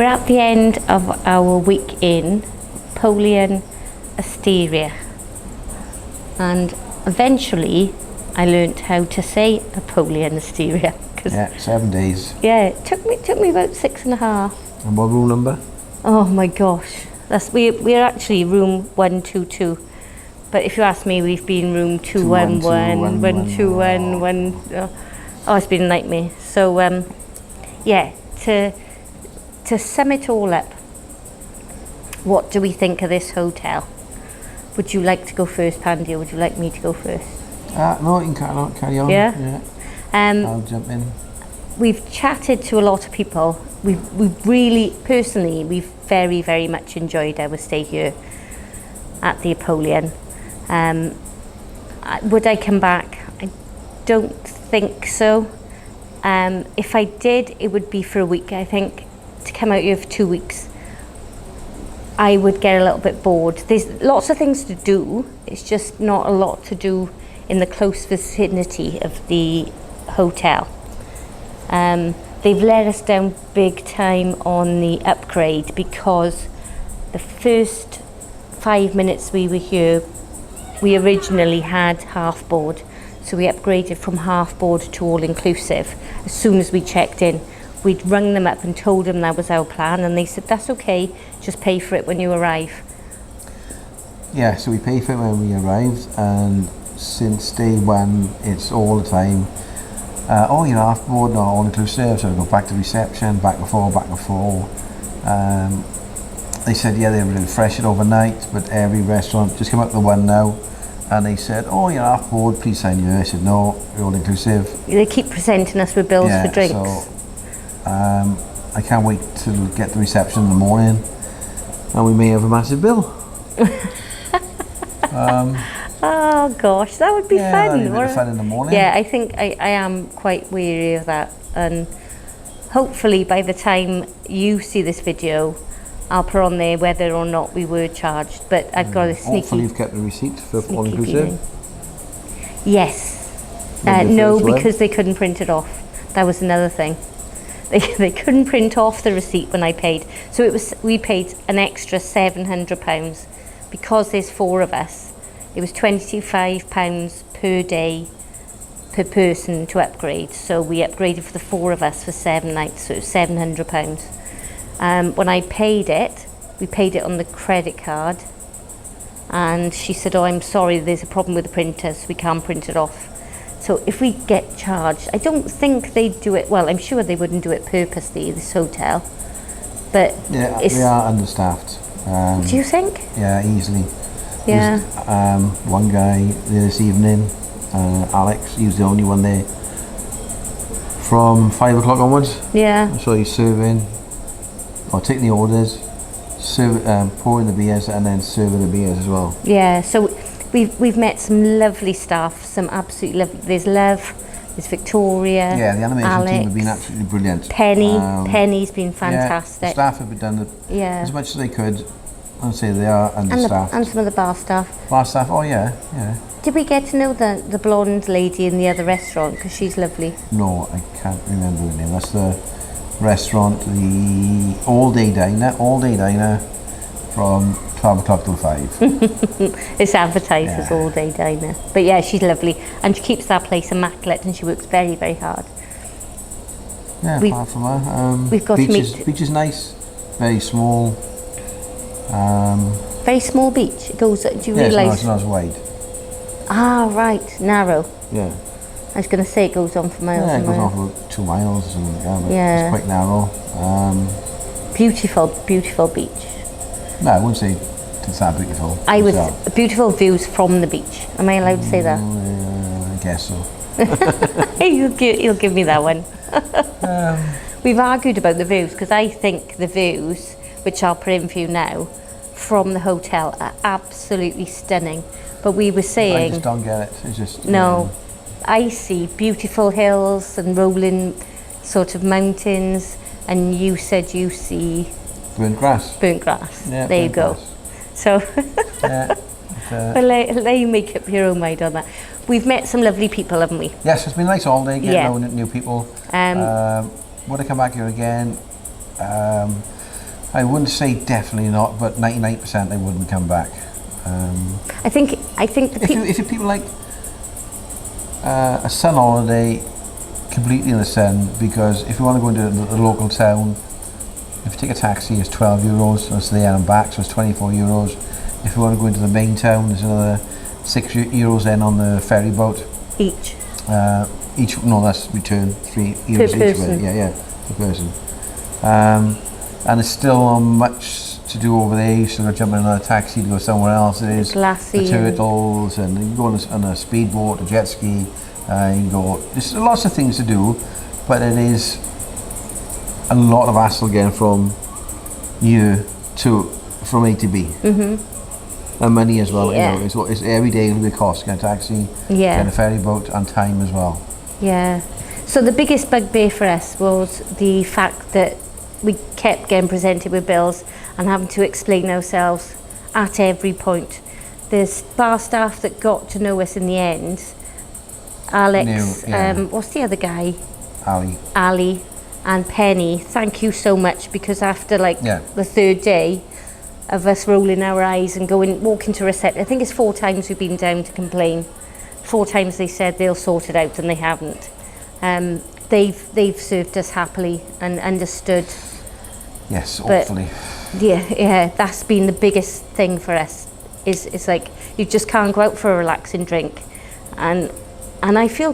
We're at the end of our week in Apollonion, Asteria, and eventually I learnt how to say Apollonion, Asteria. Yeah, 7 days. Yeah, it took me about 6.5. And what room number? Oh my gosh, we're actually room 122. But if you ask me, we've been room 211, 121. Oh, it's been a nightmare. So yeah, to sum it all up, what do we think of this hotel? Would you like to go first, Pandy, or would you like me to go first? No, you can carry on. Yeah? I'll jump in. We've chatted to a lot of people. We've really, personally, we've very, very much enjoyed our stay here at the Apollonion. Would I come back? I don't think so. If I did, it would be for a week. I think to come out here for 2 weeks, I would get a little bit bored. There's lots of things to do. It's just not a lot to do in the close vicinity of the hotel. They've let us down big time on the upgrade, because the first 5 minutes we were here, we originally had half board, so we upgraded from half board to all inclusive. As soon as we checked in, we'd rung them up and told them that was our plan, and they said that's okay, just pay for it when you arrive. Yeah, so we paid for it when we arrived, and since day one it's all the time, you're half board, not all inclusive, so we go back to reception, back and forth. They said yeah, they would refresh it overnight, but every restaurant, just come up the one now, and they said, oh, you're half board, please sign here. I said no, we're all inclusive. They keep presenting us with bills for drinks. So I can't wait to get the reception in the morning, and we may have a massive bill. Oh gosh, that would be fun. That'd be a bit of fun in the morning. Yeah, I think I am quite weary of that, and hopefully by the time you see this video, I'll put on there whether or not we were charged. But I've got a sneaky. Hopefully you've kept the receipt for all inclusive. Yes. No, because they couldn't print it off. That was another thing. They couldn't print off the receipt when I paid. So we paid an extra £700 because there's 4 of us. It was £25 per day per person to upgrade. So we upgraded for the 4 of us for 7 nights. So it was £700. When I paid it, we paid it on the credit card, and she said, oh, I'm sorry, there's a problem with the printers, we can't print it off. So if we get charged, I don't think they'd do it, well, I'm sure they wouldn't do it purposely, this hotel, but yeah, they are understaffed. Do you think? Yeah, easily. Yeah. One guy this evening, Alex, he was the only one there from 5 o'clock onwards. Yeah. So he's serving, or taking the orders, pouring the beers, and then serving the beers as well. Yeah, so we've met some lovely staff, some absolutely lovely. There's there's Victoria. Yeah, the animation Alex, team have been absolutely brilliant. Penny's been fantastic. Yeah, the staff have done as much as they could. I'd say they are understaffed. And some of the bar staff. Bar staff, oh yeah. Did we get to know the blonde lady in the other restaurant? Because she's lovely. No, I can't remember her name. That's the restaurant, the all-day diner from 12 o'clock till 5. It's advertised as all-day diner. But yeah, she's lovely, and she keeps that place immaculate, and she works very, very hard. Yeah, apart from her. We've got beach is nice, very small. Very small beach. It goes. Do you realise? It's not as wide. Ah, right, narrow. Yeah. I was going to say it goes on for miles. Yeah, and it goes miles. on for 2 miles or something like that, but Yeah. it's quite narrow. Beautiful, beautiful beach. No, I wouldn't say it's that beautiful. Beautiful views from the beach. Am I allowed to say that? I guess so. You'll give me that one. We've argued about the views, because I think the views, which I'll put in for you now, from the hotel are absolutely stunning. But we were saying... I just don't get it. It's just... No. I see beautiful hills and rolling sort of mountains, and you said you see... Burnt grass. Burnt grass. Yeah, there you go. Grass. So... Yeah. But let you make up your own mind on that. We've met some lovely people, haven't we? Yes, it's been nice all day getting to know new people. Would I come back here again? I wouldn't say definitely not, but 99% they wouldn't come back. I think the if you people like a sun holiday completely in the sun, because if you want to go into the local town, if you take a taxi, it's €12, that's there and back, so it's €24. If you want to go into the main town, there's another €6 then on the ferry boat. each. No, that's return, €3 Per each person. way. Yeah, per person. And there's still not much to do over there. You still got to jump in another taxi to go somewhere else. There's Glassy the turtles, and you can go on a speedboat, a jet ski. You can go. There's lots of things to do, but it is a lot of hassle getting from A to B. And money as well. Yeah. You know, it's every day it'll be a cost. Get a taxi, get a ferry boat, and time as well. Yeah. So the biggest bugbear for us was the fact that we kept getting presented with bills and having to explain ourselves at every point. There's bar staff that got to know us in the end. Alex, what's the other guy? Ali and Penny. Thank you so much, because after the third day of us rolling our eyes and walking to reception, I think it's 4 times we've been down to complain. 4 times they said they'll sort it out, and they haven't. They've served us happily and understood. Yes, hopefully. Yeah, that's been the biggest thing for us. It's like you just can't go out for a relaxing drink, and I feel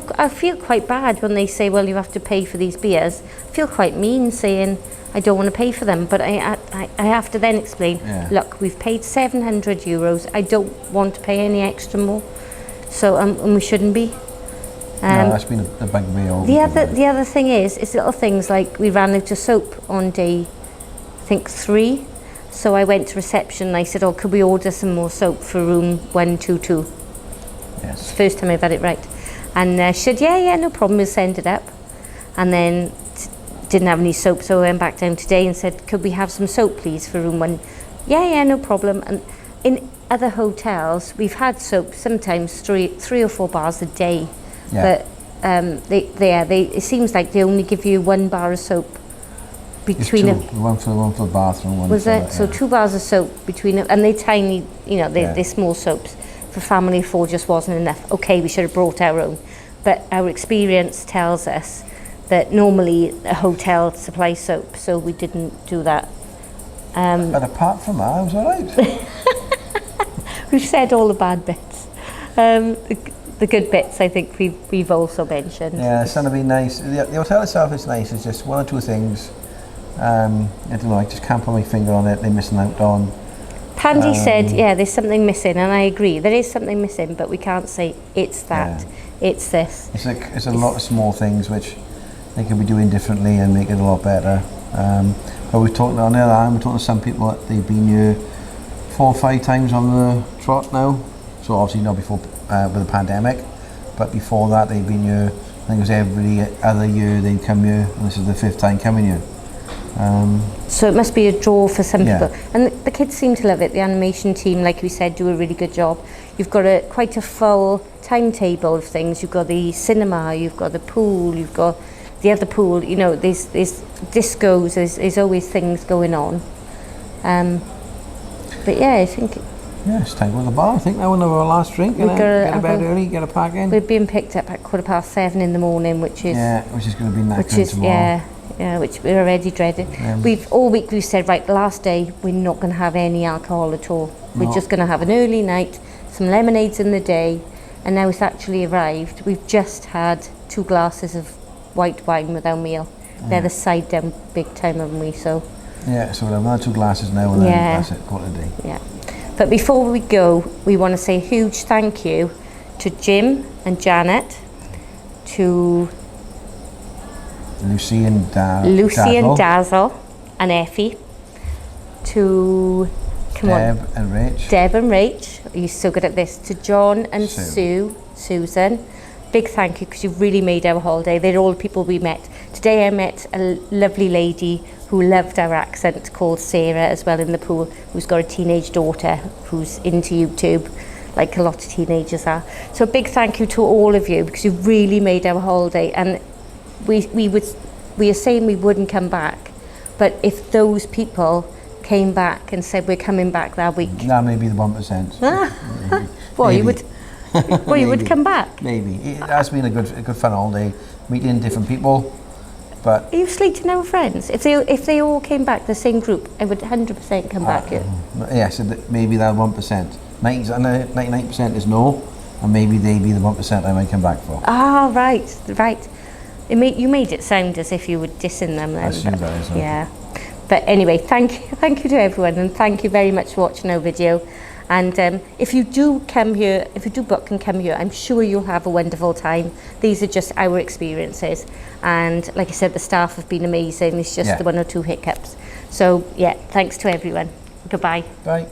quite bad when they say, well, you have to pay for these beers. I feel quite mean saying I don't want to pay for them, but I have to then explain. Look, we've paid €700. I don't want to pay any extra more, so and we shouldn't be. No, that's been a bugbear. The other thing is little things like we ran out of soap on day, I think 3. So I went to reception and I said, could we order some more soap for room 122? Yes. First time I've had it right. And she said, yeah, no problem, we'll send it up. And then didn't have any soap, so I went back down today and said, could we have some soap, please, for room 1? Yeah, no problem. And in other hotels, we've had soap sometimes 3 or 4 bars a day. Yeah. But it seems like they only give you 1 bar of soap between them. One for the bathroom. One was for it? So 2 bars of soap between them, and they're tiny, they're small soaps. For family of 4 just wasn't enough. Okay, we should have brought our own. But our experience tells us that normally a hotel supplies soap, so we didn't do that. But apart from that, it was all right. We've said all the bad bits. The good bits, I think we've also mentioned. Yeah, it's going to be nice. The hotel itself is nice. It's just 1 or 2 things. I don't know. I just can't put my finger on it. They're missing out on. Pandy said, there's something missing, and I agree. There is something missing, but we can't say it's that. It's this. It's a lot of small things which they could be doing differently and make it a lot better. But we're talking on the other hand, we're talking to some people that they've been here 4 or 5 times on the trot now. So obviously not before with the pandemic, but before that they've been here. I think it was every other year they'd come here, and this is the 5th time coming here. So it must be a draw for some people, and the kids seem to love it. The animation team, like we said, do a really good job. You've got quite a full timetable of things. You've got the cinema, you've got the pool, you've got the other pool. There's discos. There's always things going on. But yeah, I think. Yeah, it's time to go to the bar. I think now we'll have our last drink and get to bed early, get a pack in. We're being picked up at 7:15 in the morning, which is going to be knackered tomorrow. Yeah, which we're already dreading. All week we've said, right, the last day we're not going to have any alcohol at all. We're just going to have an early night, some lemonades in the day, and now it's actually arrived. We've just had 2 glasses of white wine with our meal. They're the side down big time, haven't we? So yeah, so we'll have another 2 glasses now, and then that's it, call it a day. Yeah. But before we go, we want to say a huge thank you to Jim and Janet, to Lucy and Dazzle and Effie, to Deb and Rach. You're so good at this. To John and Susan. Big thank you, because you've really made our holiday. They're all people we met. Today I met a lovely lady who loved our accent, called Sarah, as well, in the pool, who's got a teenage daughter who's into YouTube, like a lot of teenagers are. So a big thank you to all of you, because you've really made our holiday. And we are saying we wouldn't come back, but if those people came back and said we're coming back that week? That may be the 1%. Well, you Maybe. would, well, you would come back. Maybe. It has been a good fun holiday, meeting different people, but Are you slating our friends? If they all came back, the same group, I would 100% come back here. yeah, so maybe that 1%. 99% is no, and maybe they be the 1% I might come back for. Ah, right. You made it sound as if you were dissing them then. I assume that is, yeah. But anyway, thank you to everyone, and thank you very much for watching our video. And if you do come here, if you do book and come here, I'm sure you'll have a wonderful time. These are just our experiences. And like I said, the staff have been amazing. It's just the 1 or 2 hiccups. So yeah, thanks to everyone. Goodbye. Bye.